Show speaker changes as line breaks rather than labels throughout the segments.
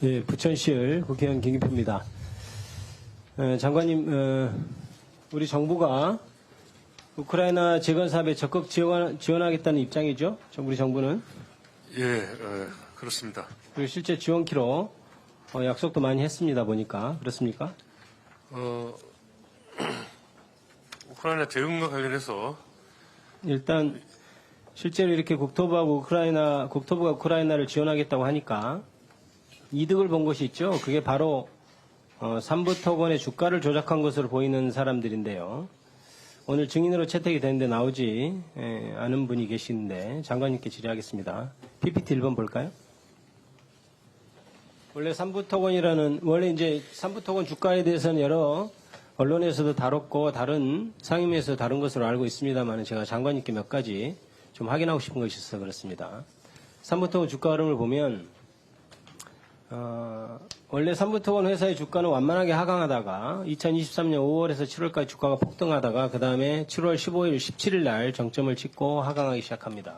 예, 부천시을 국회의원 김기표입니다. 장관님, 우리 정부가 우크라이나 재건 사업에 적극 지원하겠다는 입장이죠? 우리 정부는.
예, 그렇습니다.
그리고 실제 지원키로 약속도 많이 했습니다. 보니까 그렇습니까?
우크라이나 재건과 관련해서
일단 실제로 이렇게 국토부가 우크라이나를 지원하겠다고 하니까 이득을 본 것이 있죠. 그게 바로 삼부토건의 주가를 조작한 것으로 보이는 사람들인데요. 오늘 증인으로 채택이 되는데 나오지 않은 분이 계시는데 장관님께 질의하겠습니다. PPT 1번 볼까요? 원래 이제 삼부토건 주가에 대해서는 여러 언론에서도 다뤘고 다른 상임위에서 다룬 것으로 알고 있습니다만 제가 장관님께 몇 가지 좀 확인하고 싶은 것이 있어서 그렇습니다. 삼부토건 주가 흐름을 보면 원래 삼부토건 회사의 주가는 완만하게 하강하다가 2023년 5월에서 7월까지 주가가 폭등하다가 그 다음에 7월 15일, 17일 날 정점을 찍고 하강하기 시작합니다.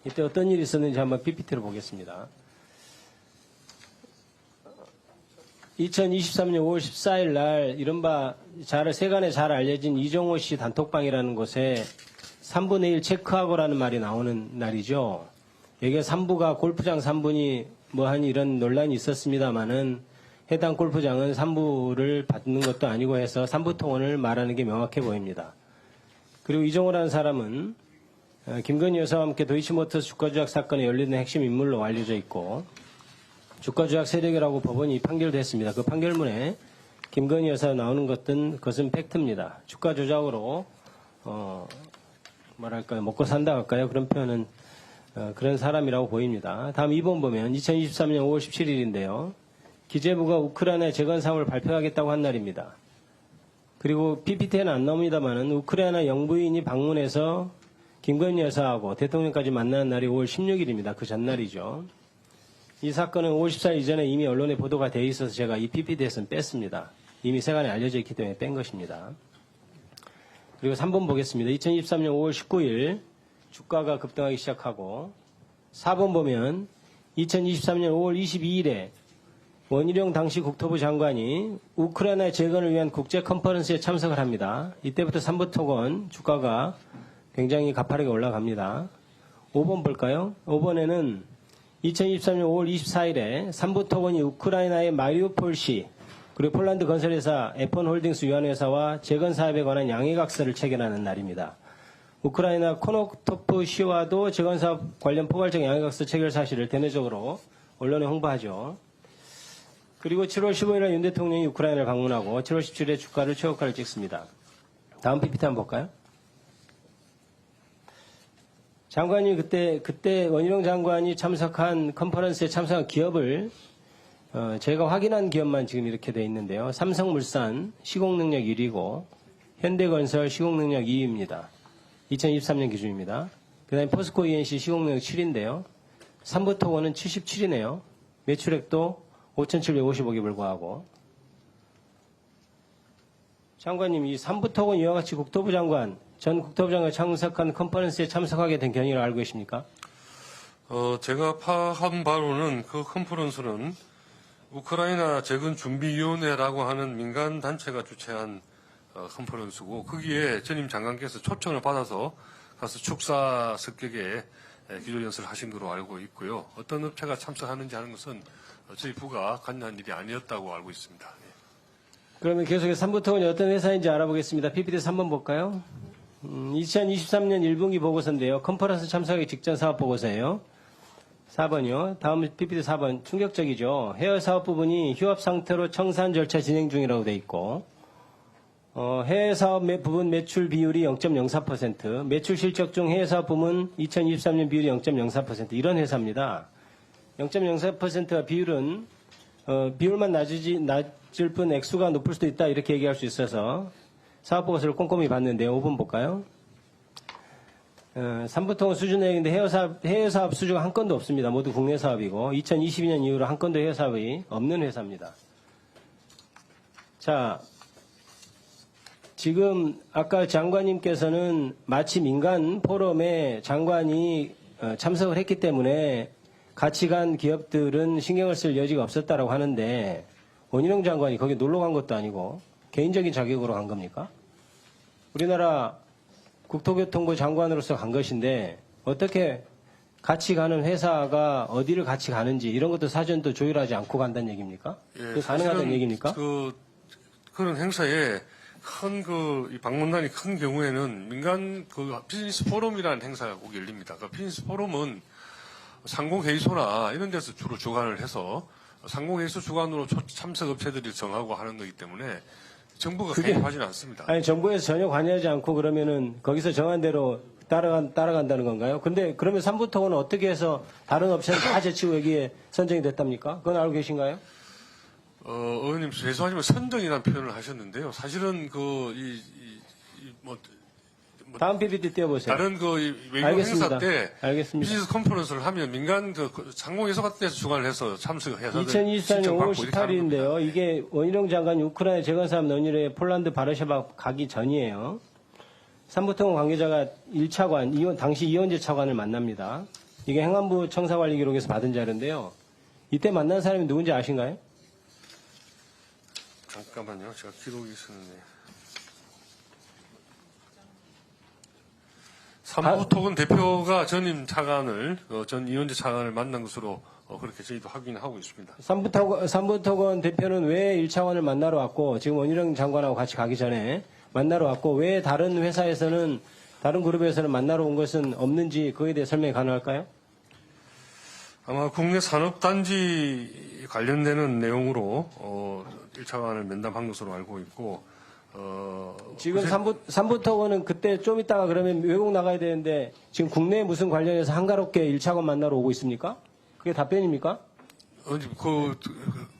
이때 어떤 일이 있었는지 한번 PPT로 보겠습니다. 2023년 5월 14일 날 이른바 세간에 잘 알려진 이종호 씨 단톡방이라는 곳에 3분의 1 체크하고라는 말이 나오는 날이죠. 여기에 3부가 골프장 3분이 이런 논란이 있었습니다만은 해당 골프장은 3부를 받는 것도 아니고 해서 3부통원을 말하는 게 명확해 보입니다. 그리고 이종호라는 사람은 김건희 여사와 함께 도이치모터스 주가 조작 사건에 연루된 핵심 인물로 알려져 있고 주가 조작 세력이라고 법원이 판결도 했습니다. 그 판결문에 김건희 여사 나오는 것은 팩트입니다. 주가 조작으로 먹고 산다 할까요? 그런 표현은 그런 사람이라고 보입니다. 다음 2번 보면 2023년 5월 17일인데요. 기재부가 우크라이나 재건 사업을 발표하겠다고 한 날입니다. 그리고 PPT에는 안 나옵니다만은 우크라이나 영부인이 방문해서 김건희 여사하고 대통령까지 만나는 날이 5월 16일입니다. 그 전날이죠. 이 사건은 5월 14일 이전에 이미 언론에 보도가 되어 있어서 제가 이 PPT에서는 뺐습니다. 이미 세간에 알려져 있기 때문에 뺀 것입니다. 그리고 3번 보겠습니다. 2023년 5월 19일 주가가 급등하기 시작하고 4번 보면 2023년 5월 22일에 원희룡 당시 국토부 장관이 우크라이나 재건을 위한 국제 컨퍼런스에 참석을 합니다. 이때부터 삼부토건 주가가 굉장히 가파르게 올라갑니다. 5번 볼까요? 5번에는 2023년 5월 24일에 삼부토건이 우크라이나의 마리우폴시 그리고 폴란드 건설회사 에폰홀딩스 유한회사와 재건 사업에 관한 양해각서를 체결하는 날입니다. 우크라이나 코노토프 시와도 재건사업 관련 포괄적 양해각서 체결 사실을 대내적으로 언론에 홍보하죠. 그리고 7월 15일 날 윤 대통령이 우크라이나를 방문하고 7월 17일에 주가를 최고가를 찍습니다. 다음 PPT 한번 볼까요? 장관이 그때 원희룡 장관이 참석한 컨퍼런스에 참석한 기업을 제가 확인한 기업만 지금 이렇게 돼 있는데요. 삼성물산 시공능력 1위고 현대건설 시공능력 2위입니다. 2023년 기준입니다. 그 다음에 포스코 ENC 시공능력 7인데요. 삼부토건은 77이네요. 매출액도 5,750억에 불과하고. 장관님, 이 삼부토건 이와 같이 국토부 장관, 전 국토부 장관이 참석한 컨퍼런스에 참석하게 된 경위를 알고 계십니까?
제가 파악한 바로는 그 컨퍼런스는 우크라이나 재건준비위원회라고 하는 민간 단체가 주최한 컨퍼런스고 거기에 전임 장관께서 초청을 받아서 가서 축사 습격에 기조연설을 하신 걸로 알고 있고요. 어떤 업체가 참석하는지 하는 것은 저희 부가 관여한 일이 아니었다고 알고 있습니다.
그러면 계속해서 삼부토건이 어떤 회사인지 알아보겠습니다. PPT 3번 볼까요? 2023년 1분기 보고서인데요. 컨퍼런스 참석하기 직전 사업 보고서예요. 4번이요. 다음 PPT 4번 충격적이죠. 해외 사업 부분이 휴업 상태로 청산 절차 진행 중이라고 돼 있고 해외 사업 부분 매출 비율이 0.04%, 매출 실적 중 해외 사업 부문 2023년 비율이 0.04% 이런 회사입니다. 0.04%가 비율은 비율만 낮을 뿐 액수가 높을 수도 있다 이렇게 얘기할 수 있어서 사업 보고서를 꼼꼼히 봤는데요. 5번 볼까요? 삼부토건 수준 내역인데 해외 사업 수주가 한 건도 없습니다. 모두 국내 사업이고 2022년 이후로 한 건도 해외 사업이 없는 회사입니다. 자, 지금 아까 장관님께서는 마치 민간 포럼에 장관이 참석을 했기 때문에 같이 간 기업들은 신경을 쓸 여지가 없었다라고 하는데 원희룡 장관이 거기 놀러 간 것도 아니고 개인적인 자격으로 간 겁니까? 우리나라 국토교통부 장관으로서 간 것인데 어떻게 같이 가는 회사가 어디를 같이 가는지 이런 것도 사전도 조율하지 않고 간다는 얘기입니까?
예,
그게 가능하다는
사실은
얘기입니까?
그런 행사에 이 방문단이 큰 경우에는 민간 비즈니스 포럼이라는 행사가 꼭 열립니다. 그 비즈니스 포럼은 상공회의소나 이런 데서 주로 주관을 해서 상공회의소 주관으로 참석 업체들이 정하고 하는 거기 때문에 정부가 개입하지는 않습니다.
아니 정부에서 전혀 관여하지 않고 그러면은 거기서 정한 대로 따라간다는 건가요? 근데 그러면 삼부토건은 어떻게 해서 다른 업체는 다 제치고 여기에 선정이 됐답니까? 그건 알고 계신가요?
의원님 죄송하지만 선정이라는 표현을 하셨는데요. 사실은
다음 PPT 띄워보세요.
다른 외교
알겠습니다.
행사 때
알겠습니다.
비즈니스 컨퍼런스를 하면 민간 상공회의소 같은 데서 주관을 해서 참석해서
2024년 5월 18일인데요. 이게 원희룡 장관이 우크라이나 재건사업 논의를 폴란드 바르샤바 가기 전이에요. 삼부토건 관계자가 1차관, 당시 이원재 차관을 만납니다. 이게 행안부 청사관리 기록에서 받은 자료인데요. 이때 만난 사람이 누군지 아신가요?
잠깐만요. 제가 기록이 있었는데. 삼부토건 대표가 전임 차관을 전 이원재 차관을 만난 것으로 그렇게 저희도 확인하고 있습니다.
삼부토건 대표는 왜 1차관을 만나러 왔고 지금 원희룡 장관하고 같이 가기 전에 만나러 왔고 왜 다른 회사에서는 다른 그룹에서는 만나러 온 것은 없는지 그에 대해 설명이 가능할까요?
아마 국내 산업단지 관련되는 내용으로 1차관을 면담한 것으로 알고 있고
지금 삼부토건은 그때 좀 있다가 그러면 외국 나가야 되는데 지금 국내에 무슨 관련해서 한가롭게 1차관 만나러 오고 있습니까? 그게 답변입니까?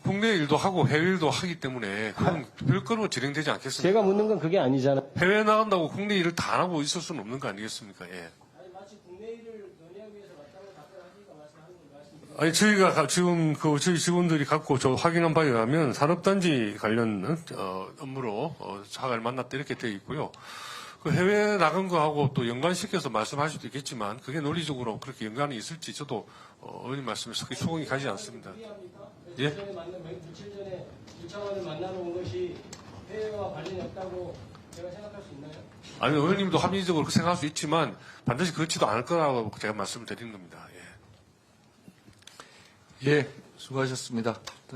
국내 일도 하고 해외 일도 하기 때문에 그건 별거로 진행되지 않겠습니까?
제가 묻는 건 그게 아니잖아요.
해외 나간다고 국내 일을 다 안 하고 있을 수는 없는 거 아니겠습니까? 예.
마치 국내 일을 논의하기 위해서 왔다고 답변하시니까 말씀하시는
아니, 저희가 지금 저희 직원들이 갖고 저 확인한 바에 의하면 산업단지 관련 업무로 차관을 만났다 이렇게 되어 있고요. 그 해외 나간 거하고 또 연관시켜서 말씀할 수도 있겠지만 그게 논리적으로 그렇게 연관이 있을지 저도 의원님 말씀에 크게 수긍이 가지 않습니다. 예?
며칠 전에 1차관을 만나러 온 것이 해외와 관련이 없다고 제가 생각할 수 있나요?
아니, 의원님도 합리적으로 그렇게 생각할 수 있지만 반드시 그렇지도 않을 거라고 제가 말씀을 드리는 겁니다. 예.
예, 수고하셨습니다.